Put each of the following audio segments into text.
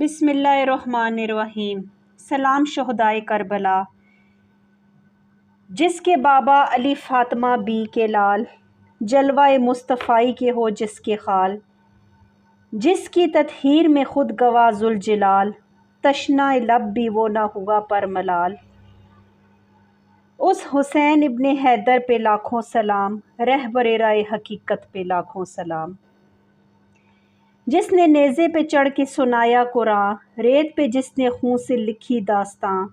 بسم اللہ الرحمن الرحیم۔ سلام شہدائے کربلا، جس کے بابا علی فاطمہ بی کے لال، جلوہ مصطفائی کے ہو جس کے خال، جس کی تطہیر میں خود گواہ ذوالجلال، تشنہ لب بھی وہ نہ ہوا پر ملال۔ اس حسین ابن حیدر پہ لاکھوں سلام، رہبر رائے حقیقت پہ لاکھوں سلام۔ جس نے نیزے پہ چڑھ کے سنایا قرآن، ریت پہ جس نے خون سے لکھی داستاں،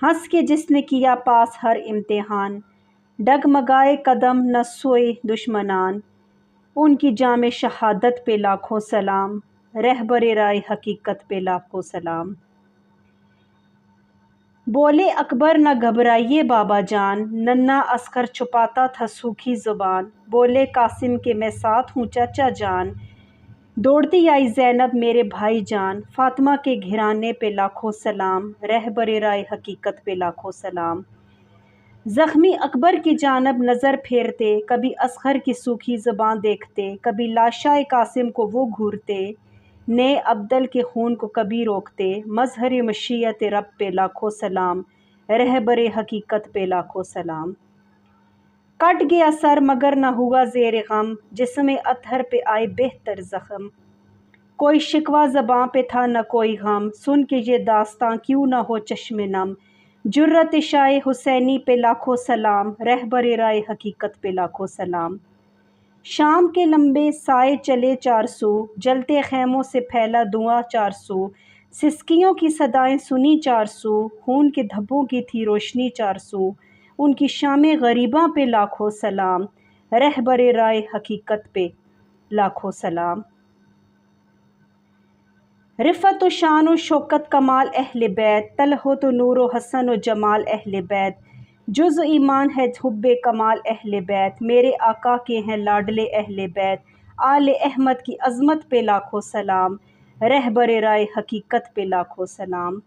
ہنس کے جس نے کیا پاس ہر امتحان، ڈگمگائے قدم نہ سوئے دشمنان، ان کی جام شہادت پہ لاکھوں سلام، رہبر رائے حقیقت پہ لاکھوں سلام۔ بولے اکبر نہ گھبرائیے بابا جان، ننھا اصغر چھپاتا تھا سوکھی زبان، بولے قاسم کہ میں ساتھ ہوں چچا جان، دوڑتی آئی زینب میرے بھائی جان، فاطمہ کے گھرانے پہ لاکھوں سلام، رہبر رائے حقیقت پہ لاکھوں سلام۔ زخمی اکبر کی جانب نظر پھیرتے، کبھی اصغر کی سوکھی زبان دیکھتے، کبھی لاشائے قاسم کو وہ گھورتے، نئے ابدل کے خون کو کبھی روکتے، مظہر مشیت رب پہ لاکھوں سلام، رہبر حقیقت پہ لاکھوں سلام۔ کٹ گیا سر مگر نہ ہوا زیر غم، جسم اطہر پہ آئے بہتر زخم، کوئی شکوہ زباں پہ تھا نہ کوئی غم، سن کے یہ داستاں کیوں نہ ہو چشم نم، جرت شاہ حسینی پہ لاکھوں سلام، رہبر رائے حقیقت پہ لاکھوں سلام۔ شام کے لمبے سائے چلے چار سو، جلتے خیموں سے پھیلا دھواں چار سو، سسکیوں کی صدائیں سنی چار سو، خون کے دھبوں کی تھی روشنی چار سو، ان کی شام غریباں پہ لاکھوں سلام، رہبر رائے حقیقت پہ لاکھوں سلام۔ رفعت و شان و شوکت کمال اہل بیت، طلحت و نور و حسن و جمال اہل بیت، جز ایمان ہے حب کمال اہل بیت، میرے آقا کے ہیں لاڈلے اہل بیت، آل احمد کی عظمت پہ لاکھوں سلام، رہبر رائے حقیقت پہ لاکھوں سلام۔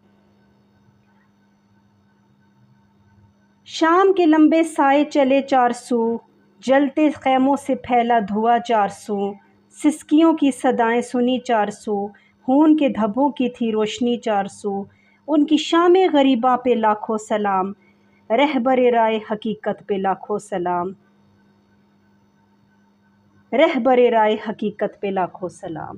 شام کے لمبے سائے چلے چار سو، جلتے خیموں سے پھیلا دھواں چار سو، سسکیوں کی صدائیں سنی چار سو، خون کے دھبوں کی تھی روشنی چار سو، ان کی شام غریباں پہ لاکھوں سلام، رہبر رائے حقیقت پہ لاکھوں سلام، رہبر رائے حقیقت پہ لاکھوں سلام۔